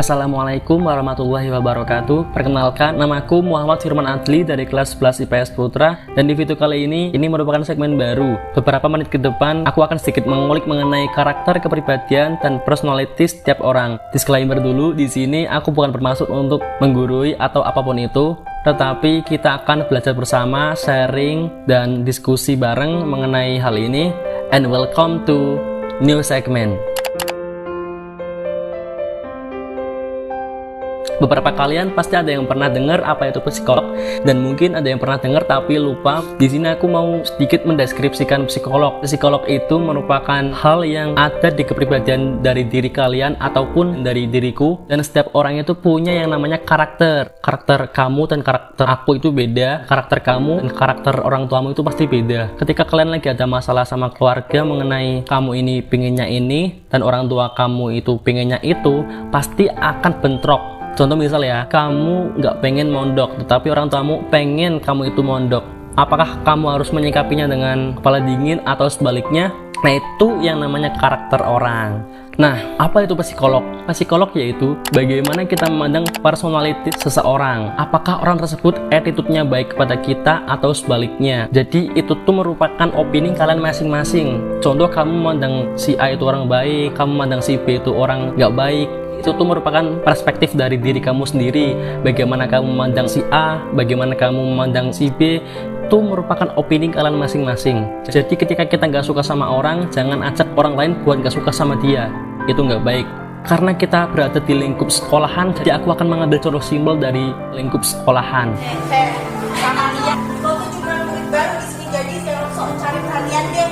Assalamualaikum warahmatullahi wabarakatuh. Perkenalkan, namaku Muhammad Firman Adli dari kelas 11 IPS Putra. Dan di video kali ini merupakan segmen baru. Beberapa menit ke depan, aku akan sedikit mengulik mengenai karakter, kepribadian, dan personality setiap orang. Disclaimer dulu, di sini aku bukan bermaksud untuk menggurui atau apapun itu, tetapi kita akan belajar bersama, sharing, dan diskusi bareng mengenai hal ini. And welcome to new segment. Beberapa kalian pasti ada yang pernah dengar apa itu psikolog, dan mungkin ada yang pernah dengar tapi lupa. Di sini aku mau sedikit mendeskripsikan psikolog. Psikolog itu merupakan hal yang ada di kepribadian dari diri kalian ataupun dari diriku, dan setiap orang itu punya yang namanya karakter. Karakter kamu dan karakter aku itu beda. Karakter kamu dan karakter orang tuamu itu pasti beda. Ketika kalian lagi ada masalah sama keluarga mengenai kamu ini pinginnya ini dan orang tua kamu itu pinginnya itu, pasti akan bentrok. Contoh misal ya, kamu nggak pengen mondok, tetapi orang tuamu pengen kamu itu mondok. Apakah kamu harus menyikapinya dengan kepala dingin atau sebaliknya? Nah, itu yang namanya karakter orang. Nah, apa itu psikolog? Psikolog yaitu bagaimana kita memandang personality seseorang. Apakah orang tersebut attitude-nya baik kepada kita atau sebaliknya. Jadi itu tuh merupakan opini kalian masing-masing. Contoh, kamu memandang si A itu orang baik, kamu memandang si B itu orang nggak baik. Itu tuh merupakan perspektif dari diri kamu sendiri. Bagaimana kamu memandang si A, bagaimana kamu memandang si B, itu merupakan opini kalian masing-masing. Jadi ketika kita nggak suka sama orang, jangan ajak orang lain buat nggak suka sama dia. Itu nggak baik. Karena kita berada di lingkup sekolahan, jadi aku akan mengambil contoh simpel dari lingkup sekolahan. Sama dia, lo tuh cuma murid baru di sini, jadi jangan sok cari perhatian deh.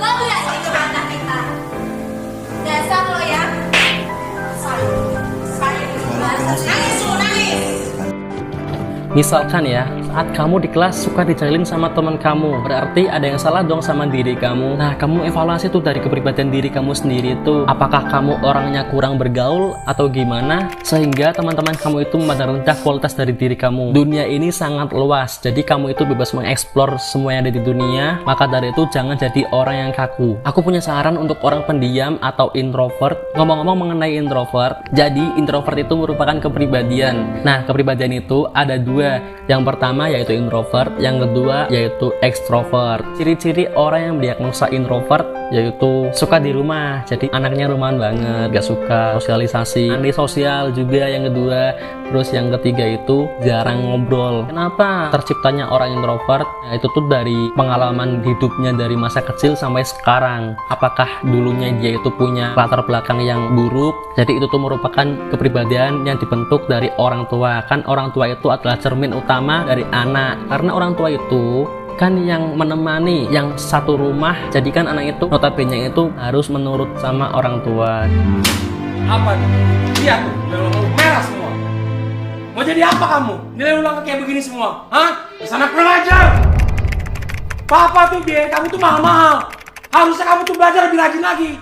Lo tuh ya sih kemana kita? Dasar lo ya. Nangis. Misalkan ya, saat kamu di kelas suka dijailin sama teman kamu, berarti ada yang salah dong sama diri kamu. Nah, kamu evaluasi tuh dari kepribadian diri kamu sendiri tuh. Apakah kamu orangnya kurang bergaul atau gimana? Sehingga teman-teman kamu itu memandang rendah kualitas dari diri kamu. Dunia ini sangat luas, jadi kamu itu bebas mengeksplor semua yang ada di dunia. Maka dari itu jangan jadi orang yang kaku. Aku punya saran untuk orang pendiam atau introvert. Ngomong-ngomong mengenai introvert, jadi introvert itu merupakan kepribadian. Nah, kepribadian itu ada dua. Yang pertama yaitu introvert, yang kedua yaitu extrovert. Ciri-ciri orang yang diagnosa introvert yaitu suka di rumah, jadi anaknya rumahan banget, gak suka sosialisasi, antisosial juga yang kedua. Terus yang ketiga itu jarang ngobrol. Kenapa terciptanya orang introvert? Nah, itu tuh dari pengalaman hidupnya dari masa kecil sampai sekarang. Apakah dulunya dia itu punya latar belakang yang buruk? Jadi itu tuh merupakan kepribadian yang dibentuk dari orang tua. Kan orang tua itu adalah cermin utama dari anak. Karena orang tua itu kan yang menemani yang satu rumah, jadikan anak itu notabene itu harus menurut sama orang tua. Apa nih? Lihat tuh, nilai merah semua. Mau jadi apa kamu? Nilai ulang kayak begini semua? Hah? Kesana kurang ajar. Papa tuh biaya kamu tuh mahal-mahal. Harusnya kamu tuh belajar lebih rajin lagi.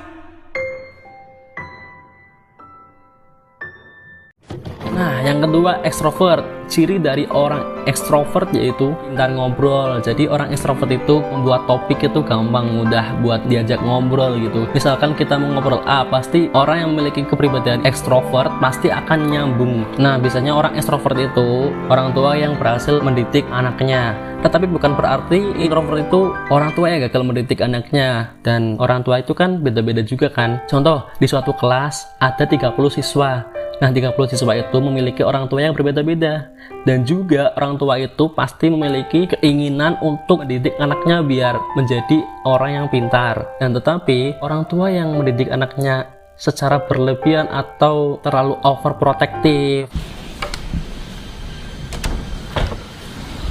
Nah, yang kedua extrovert. Ciri dari orang extrovert yaitu pintar ngobrol. Jadi orang extrovert itu membuat topik itu gampang, mudah buat diajak ngobrol gitu. Misalkan kita mau ngobrol A, pasti orang yang memiliki kepribadian extrovert pasti akan nyambung. Nah, biasanya orang extrovert itu orang tua yang berhasil mendidik anaknya. Tetapi bukan berarti introvert itu orang tua yang gagal mendidik anaknya. Dan orang tua itu kan beda-beda juga kan. Contoh, di suatu kelas ada 30 siswa. Nah, 30 siswa itu memiliki orang tua yang berbeda-beda. Dan juga orang tua itu pasti memiliki keinginan untuk mendidik anaknya biar menjadi orang yang pintar. Dan tetapi orang tua yang mendidik anaknya secara berlebihan atau terlalu overprotective.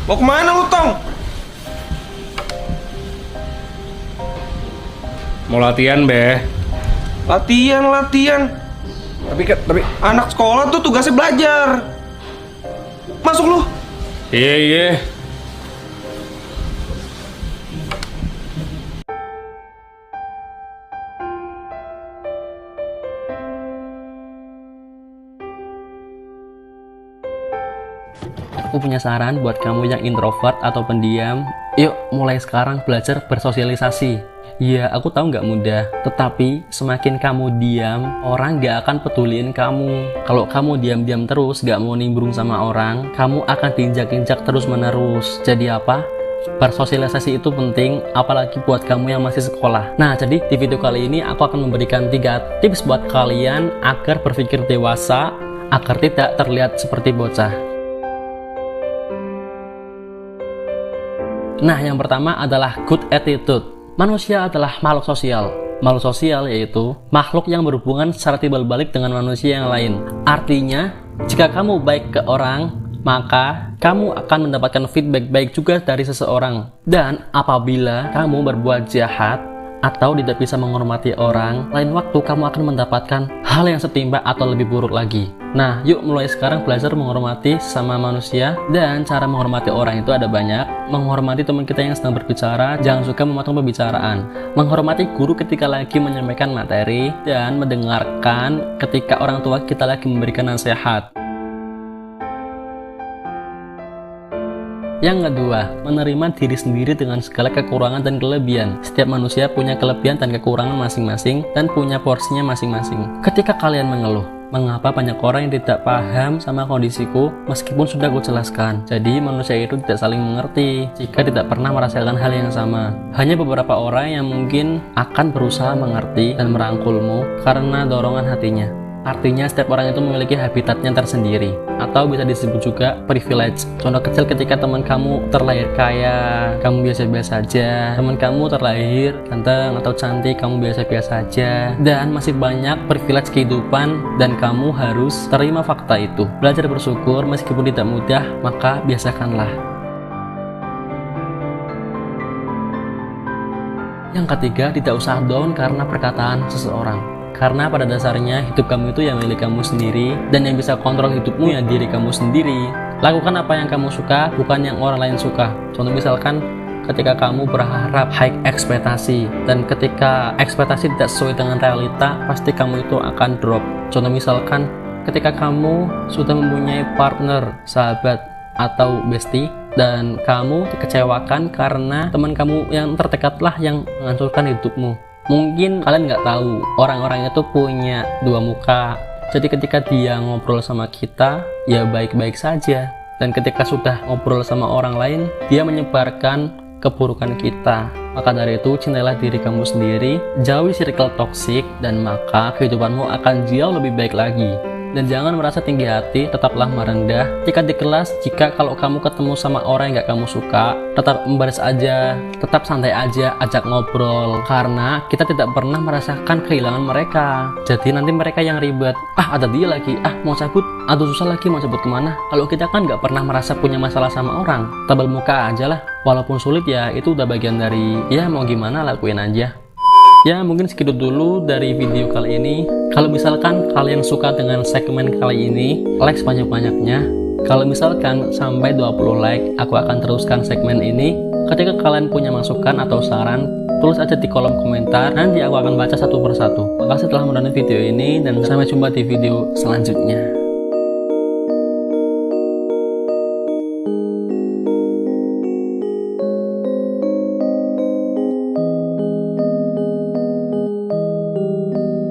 Mau kemana lu, Tong? Mau latihan, Be. Latihan. Tapi anak sekolah tuh tugasnya belajar. Masuk lu. Iya. Aku punya saran buat kamu yang introvert atau pendiam. Yuk mulai sekarang belajar bersosialisasi. Ya, aku tahu nggak mudah, tetapi semakin kamu diam, orang nggak akan peduliin kamu. Kalau kamu diam-diam terus, nggak mau nimbrung sama orang, kamu akan diinjak-injak terus-menerus. Jadi apa? Bersosialisasi itu penting, apalagi buat kamu yang masih sekolah. Nah, jadi di video kali ini aku akan memberikan 3 tips buat kalian agar berpikir dewasa, agar tidak terlihat seperti bocah. Nah, yang pertama adalah good attitude. Manusia adalah makhluk sosial. Makhluk sosial yaitu makhluk yang berhubungan secara timbal balik dengan manusia yang lain. Artinya, jika kamu baik ke orang, maka kamu akan mendapatkan feedback baik juga dari seseorang. Dan apabila kamu berbuat jahat atau tidak bisa menghormati orang, lain waktu kamu akan mendapatkan hal yang setimpal atau lebih buruk lagi. Nah, yuk mulai sekarang belajar menghormati sesama manusia. Dan cara menghormati orang itu ada banyak. Menghormati teman kita yang sedang berbicara, jangan suka memotong pembicaraan. Menghormati guru ketika lagi menyampaikan materi, dan mendengarkan ketika orang tua kita lagi memberikan nasihat. Yang kedua, menerima diri sendiri dengan segala kekurangan dan kelebihan. Setiap manusia punya kelebihan dan kekurangan masing-masing dan punya porsinya masing-masing. Ketika kalian mengeluh, mengapa banyak orang yang tidak paham sama kondisiku meskipun sudah aku jelaskan? Jadi manusia itu tidak saling mengerti jika tidak pernah merasakan hal yang sama. Hanya beberapa orang yang mungkin akan berusaha mengerti dan merangkulmu karena dorongan hatinya. Artinya setiap orang itu memiliki habitatnya tersendiri, atau bisa disebut juga privilege. Contoh kecil ketika teman kamu terlahir kaya, kamu biasa-biasa aja. Teman kamu terlahir ganteng atau cantik, kamu biasa-biasa aja. Dan masih banyak privilege kehidupan dan kamu harus terima fakta itu. Belajar bersyukur meskipun tidak mudah, maka biasakanlah. Yang ketiga, tidak usah down karena perkataan seseorang. Karena pada dasarnya hidup kamu itu yang milik kamu sendiri, dan yang bisa kontrol hidupmu ya diri kamu sendiri. Lakukan apa yang kamu suka, bukan yang orang lain suka. Contoh misalkan ketika kamu berharap high ekspektasi, dan ketika ekspektasi tidak sesuai dengan realita, pasti kamu itu akan drop. Contoh misalkan ketika kamu sudah mempunyai partner, sahabat, atau bestie, dan kamu dikecewakan karena teman kamu yang terdekatlah yang menghancurkan hidupmu. Mungkin kalian nggak tahu, orang-orang itu punya 2 muka. Jadi ketika dia ngobrol sama kita, ya baik-baik saja. Dan ketika sudah ngobrol sama orang lain, dia menyebarkan keburukan kita. Maka dari itu, cintailah diri kamu sendiri, jauhi circle toksik, dan maka kehidupanmu akan jauh lebih baik lagi. Dan jangan merasa tinggi hati, tetaplah merendah. Jika di kelas, jika kalau kamu ketemu sama orang yang gak kamu suka, tetap membaris aja, tetap santai aja, ajak ngobrol. Karena kita tidak pernah merasakan kehilangan mereka. Jadi nanti mereka yang ribet. Ada dia lagi, mau cabut, aduh susah lagi mau cabut kemana. Kalau kita kan gak pernah merasa punya masalah sama orang, tabel muka aja lah. Walaupun sulit ya, itu udah bagian dari, ya mau gimana lakuin aja. Ya, mungkin segitu dulu dari video kali ini. Kalau misalkan kalian suka dengan segmen kali ini, like sebanyak-banyaknya. Kalau misalkan sampai 20 like, aku akan teruskan segmen ini. Ketika kalian punya masukan atau saran, tulis aja di kolom komentar. Nanti aku akan baca satu persatu. Makasih telah menonton video ini, dan sampai jumpa di video selanjutnya.